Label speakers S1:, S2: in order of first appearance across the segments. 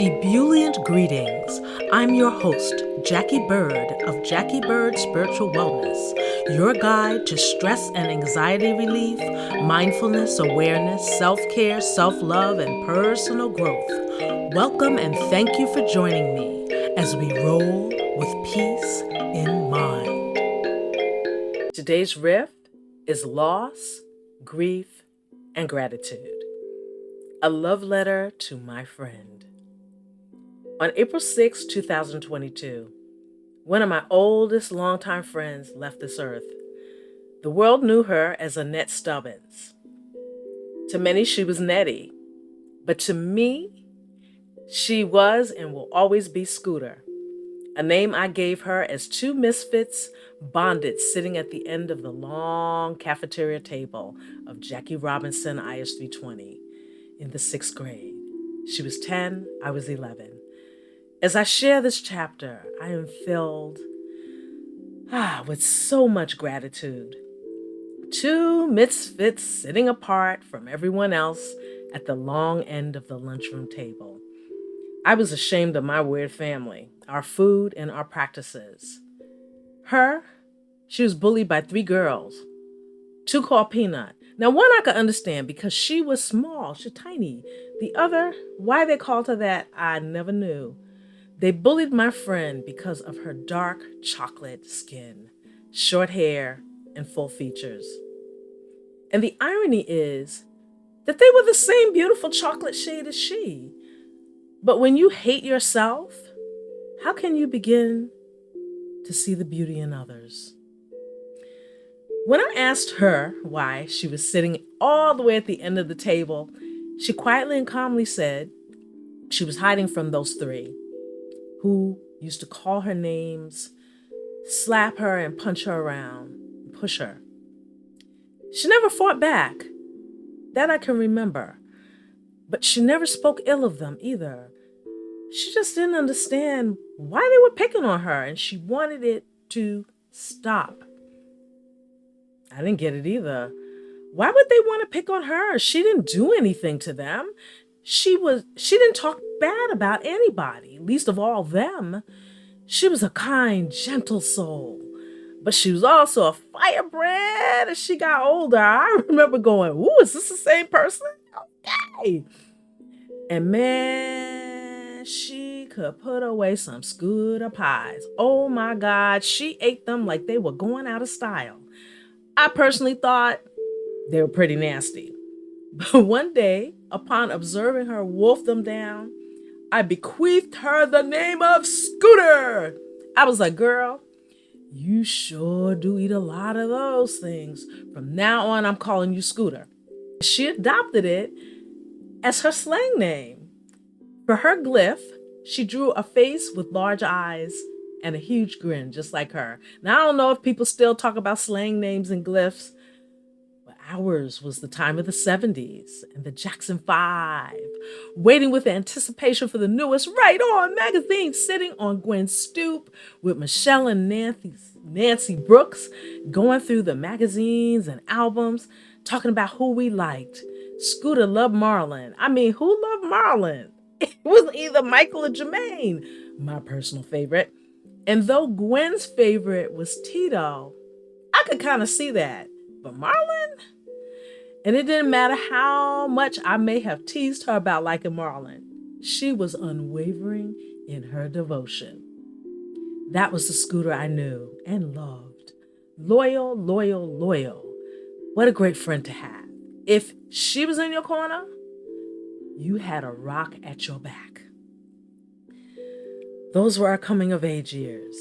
S1: Ebullient greetings. I'm your host, Jackie Bird of Jackie Bird Spiritual Wellness, your guide to stress and anxiety relief, mindfulness, awareness, self-care, self-love, and personal growth. Welcome and thank you for joining me as we roll with peace in mind. Today's riff is loss, grief, and gratitude. A love letter to my friend. On April 6, 2022, one of my oldest longtime friends left this earth. The world knew her as Annette Stubbins. To many, she was Nettie, but to me, she was and will always be Scooter, a name I gave her as two misfits bonded sitting at the end of the long cafeteria table of Jackie Robinson IS 320 in the 6th grade. She was 10, I was 11. As I share this chapter, I am filled with so much gratitude. Two misfits sitting apart from everyone else at the long end of the lunchroom table. I was ashamed of my weird family, our food, and our practices. Her, she was bullied by 3 girls, 2 called Peanut. Now, one I could understand because she was small, she's tiny. The other, why they called her that, I never knew. They bullied my friend because of her dark chocolate skin, short hair, and full features. And the irony is that they were the same beautiful chocolate shade as she. But when you hate yourself, how can you begin to see the beauty in others? When I asked her why she was sitting all the way at the end of the table, she quietly and calmly said she was hiding from those 3. Who used to call her names, slap her and punch her around, and push her. She never fought back. That I can remember. But she never spoke ill of them either. She just didn't understand why they were picking on her, and she wanted it to stop. I didn't get it either. Why would they want to pick on her? She didn't do anything to them. She didn't talk bad about anybody, least of all them. She was a kind, gentle soul, but she was also a firebrand as she got older. I remember going, ooh, is this the same person? Okay. And man, she could put away some Scooter pies. Oh my God, she ate them like they were going out of style. I personally thought they were pretty nasty. But one day, upon observing her wolf them down, I bequeathed her the name of Scooter. I was like, girl, you sure do eat a lot of those things. From now on, I'm calling you Scooter. She adopted it as her slang name. For her glyph, she drew a face with large eyes and a huge grin, just like her. Now, I don't know if people still talk about slang names and glyphs, ours was the time of the 70s and the Jackson 5, waiting with anticipation for the newest Right On magazine, sitting on Gwen's stoop with Michelle and Nancy Brooks, going through the magazines and albums, talking about who we liked. Scooter loved Marlon. I mean, who loved Marlon? It was either Michael or Jermaine, my personal favorite. And though Gwen's favorite was Tito, I could kind of see that. But Marlon? And it didn't matter how much I may have teased her about liking Marlon. She was unwavering in her devotion. That was the Scooter I knew and loved. Loyal, loyal, loyal. What a great friend to have. If she was in your corner, you had a rock at your back. Those were our coming of age years,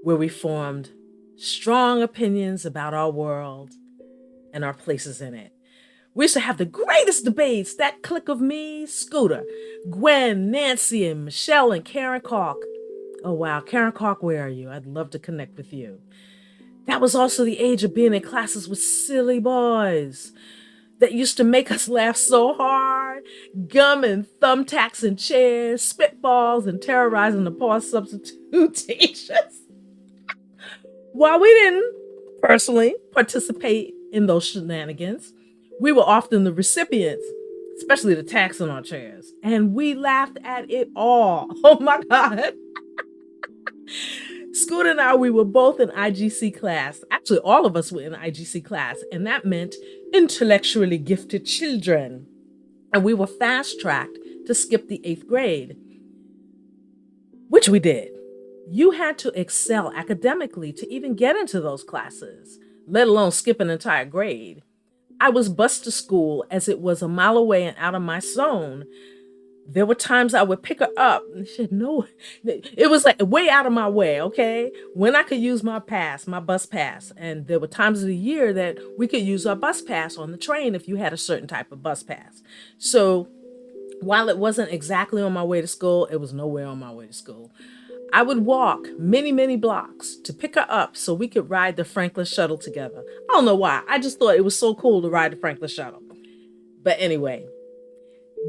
S1: where we formed strong opinions about our world and our places in it. We used to have the greatest debates. That clique of me, Scooter, Gwen, Nancy, and Michelle, and Karen Cork. Oh, wow. Karen Cork, where are you? I'd love to connect with you. That was also the age of being in classes with silly boys that used to make us laugh so hard. Gum and thumbtacks and chairs, spitballs, and terrorizing the pause substitute teachers. While we didn't personally participate in those shenanigans, we were often the recipients especially the tax on our chairs. And we laughed at it all. Oh my God. Scooter and I, we were both in IGC class. Actually, all of us were in IGC class, and that meant intellectually gifted children. And we were fast tracked to skip the 8th grade, which we did. You had to excel academically to even get into those classes, let alone skip an entire grade. I was bused to school as it was a mile away and out of my zone. There were times I would pick her up and she said, no, it was like way out of my way, okay? When I could use my pass, my bus pass. And there were times of the year that we could use our bus pass on the train if you had a certain type of bus pass. So while it wasn't exactly on my way to school, it was nowhere on my way to school. I would walk many, many blocks to pick her up so we could ride the Franklin shuttle together. I don't know why. I just thought it was so cool to ride the Franklin shuttle. But anyway,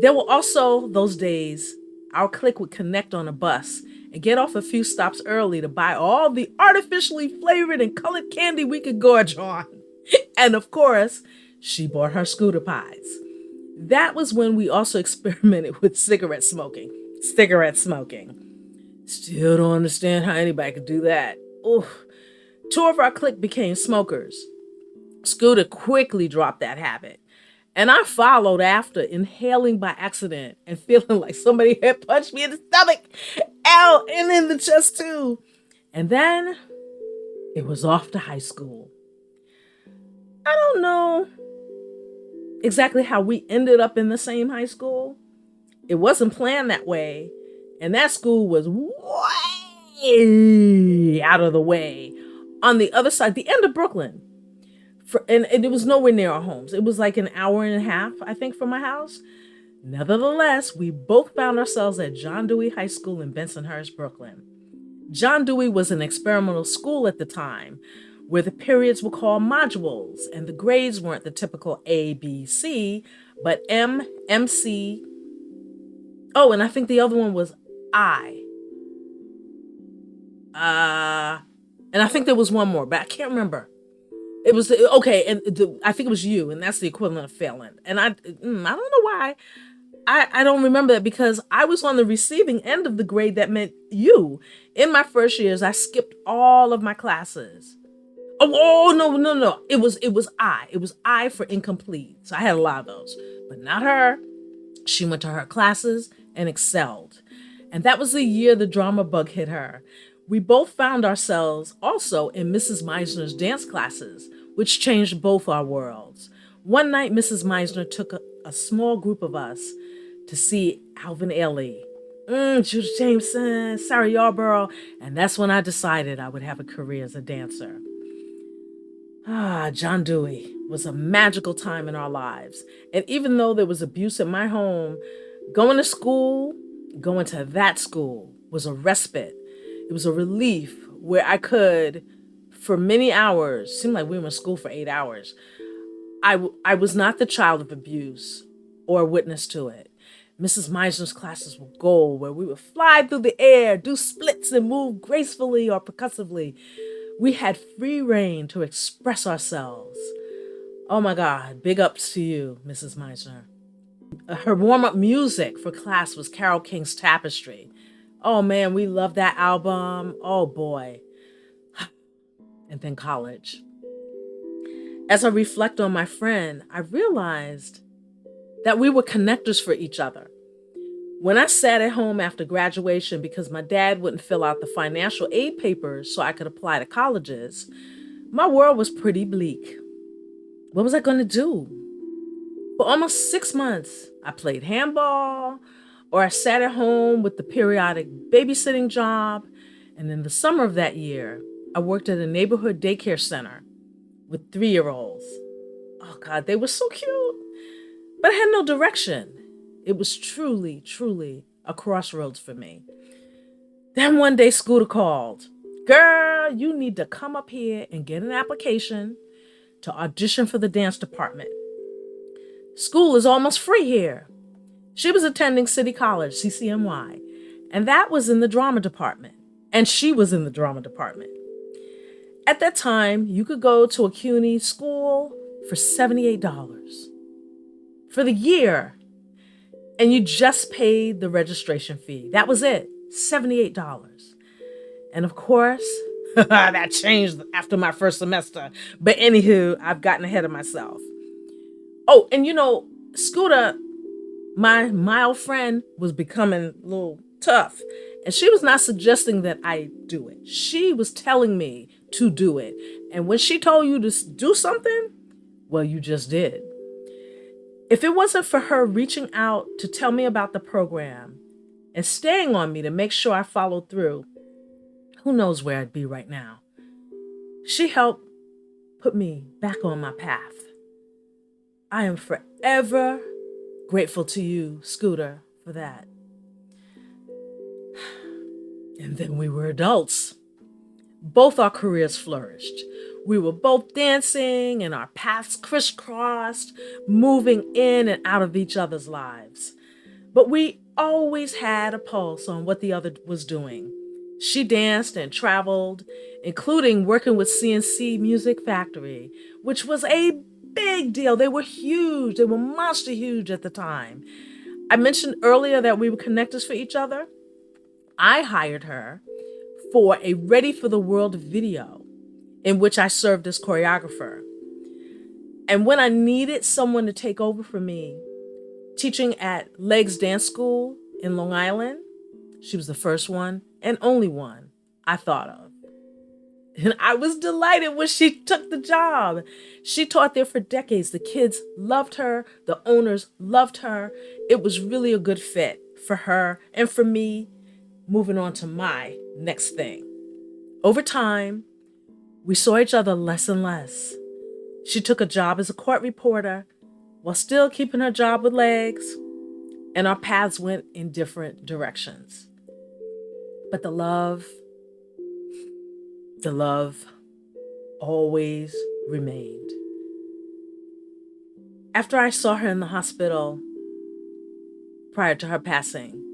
S1: there were also those days our clique would connect on a bus and get off a few stops early to buy all the artificially flavored and colored candy we could gorge on. And of course, she bought her scooter pies. That was when we also experimented with cigarette smoking. Still don't understand how anybody could do that. Oof. 2 of our clique became smokers. Scooter quickly dropped that habit. And I followed after, inhaling by accident and feeling like somebody had punched me in the stomach, ow, and in the chest too. And then it was off to high school. I don't know exactly how we ended up in the same high school. It wasn't planned that way. And that school was way out of the way on the other side, the end of Brooklyn. And it was nowhere near our homes. It was like an hour and a half, I think, from my house. Nevertheless, we both found ourselves at John Dewey High School in Bensonhurst, Brooklyn. John Dewey was an experimental school at the time, where the periods were called modules, and the grades weren't the typical A, B, C, but M, MC. Oh, and I think the other one was I. And I think there was one more, but I can't remember. It was okay, and I think it was you, and that's the equivalent of failing. And I don't know why. I don't remember that because I was on the receiving end of the grade that meant you. In my first years, I skipped all of my classes. Oh no. It was I. It was I for incomplete. So I had a lot of those, but not her. She went to her classes and excelled. And that was the year the drama bug hit her. We both found ourselves also in Mrs. Meisner's dance classes, which changed both our worlds. One night, Mrs. Meisner took a small group of us to see Alvin Ailey, Judith Jameson, Sarah Yarborough, and that's when I decided I would have a career as a dancer. John Dewey was a magical time in our lives. And even though there was abuse in my home, going to that school was a respite. It was a relief where I could, for many hours, seemed like we were in school for 8 hours. I was not the child of abuse or a witness to it. Mrs. Meisner's classes were gold, where we would fly through the air, do splits, and move gracefully or percussively. We had free reign to express ourselves. Oh my God, big ups to you, Mrs. Meisner. Her warm-up music for class was Carole King's Tapestry. Oh man, we loved that album. Oh boy. And then college. As I reflect on my friend, I realized that we were connectors for each other. When I sat at home after graduation because my dad wouldn't fill out the financial aid papers so I could apply to colleges, my world was pretty bleak. What was I going to do? For almost 6 months, I played handball, or I sat at home with the periodic babysitting job. And in the summer of that year, I worked at a neighborhood daycare center with 3-year-olds. Oh God, they were so cute. But I had no direction. It was truly, truly a crossroads for me. Then one day, Scooter called. Girl, you need to come up here and get an application to audition for the dance department. School is almost free here. She was attending City College, CCNY, and that was in the drama department. And she was in the drama department. At that time, you could go to a CUNY school for $78. For the year, And you just paid the registration fee. That was it, $78. And of course, that changed after my first semester. But anywho, I've gotten ahead of myself. Oh, and Scooter, my mild friend, was becoming a little tough. And she was not suggesting that I do it. She was telling me to do it. And when she told you to do something, well, you just did. If it wasn't for her reaching out to tell me about the program and staying on me to make sure I followed through, who knows where I'd be right now. She helped put me back on my path. I am forever grateful to you, Scooter, for that. And then we were adults. Both our careers flourished. We were both dancing and our paths crisscrossed, moving in and out of each other's lives. But we always had a pulse on what the other was doing. She danced and traveled, including working with CNC Music Factory, which was a big deal. They were huge. They were monster huge at the time. I mentioned earlier that we were connectors for each other. I hired her for a Ready for the World video in which I served as choreographer. And when I needed someone to take over for me, teaching at Legs Dance School in Long Island, she was the first one and only one I thought of. And I was delighted when she took the job. She taught there for decades. The kids loved her. The owners loved her. It was really a good fit for her and for me, moving on to my next thing. Over time, we saw each other less and less. She took a job as a court reporter while still keeping her job with Legs, and our paths went in different directions. But the love always remained. After I saw her in the hospital prior to her passing,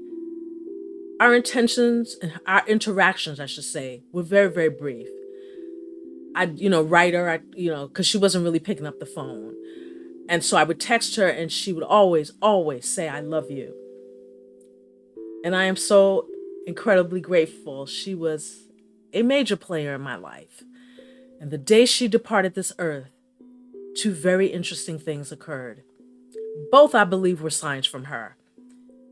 S1: our intentions and our interactions, I should say, were very, very brief. I'd, write her, because she wasn't really picking up the phone. And so I would text her and she would always, always say, I love you. And I am so incredibly grateful. She was a major player in my life. And the day she departed this earth, two very interesting things occurred. Both, I believe, were signs from her.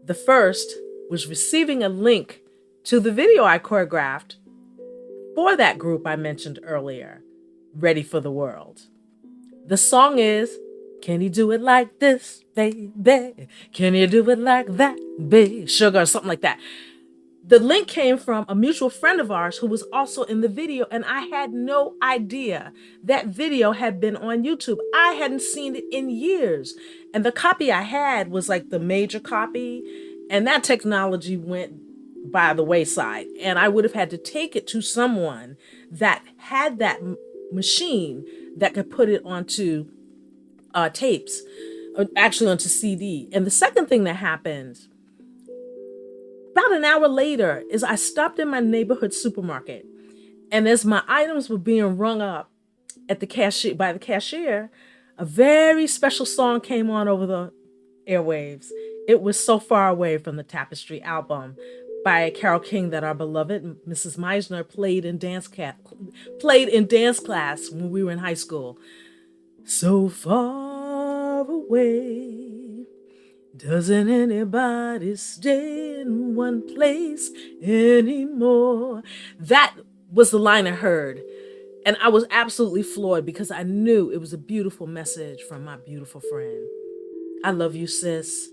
S1: The first was receiving a link to the video I choreographed for that group I mentioned earlier, Ready for the World. The song is, can you do it like this, baby? Can you do it like that, baby? Sugar, or something like that. The link came from a mutual friend of ours who was also in the video, and I had no idea that video had been on YouTube. I hadn't seen it in years. And the copy I had was like the major copy, and that technology went by the wayside. And I would have had to take it to someone that had that machine that could put it onto tapes, or actually onto CD. And the second thing that happened, about an hour later, is I stopped in my neighborhood supermarket, and as my items were being rung up at the cashier by the cashier, a very special song came on over the airwaves. It was So Far Away from the Tapestry album by Carole King that our beloved Mrs. Meisner played in dance class when we were in high school. So far away, doesn't anybody stay in one place anymore? That was the line I heard. And I was absolutely floored because I knew it was a beautiful message from my beautiful friend. I love you, sis.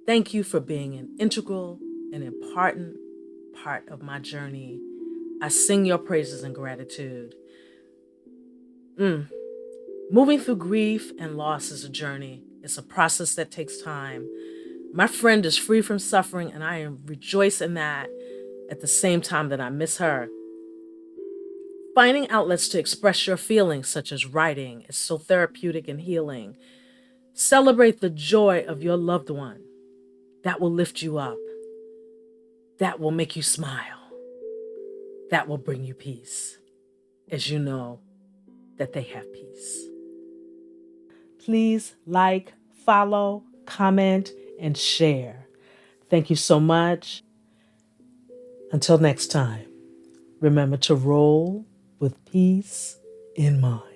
S1: Thank you for being an integral and important part of my journey. I sing your praises and gratitude. Moving through grief and loss is a journey. It's a process that takes time. My friend is free from suffering, and I rejoice in that at the same time that I miss her. Finding outlets to express your feelings, such as writing, is so therapeutic and healing. Celebrate the joy of your loved one. That will lift you up. That will make you smile. That will bring you peace, as you know that they have peace. Please like, follow, comment, and share. Thank you so much. Until next time, remember to roll with peace in mind.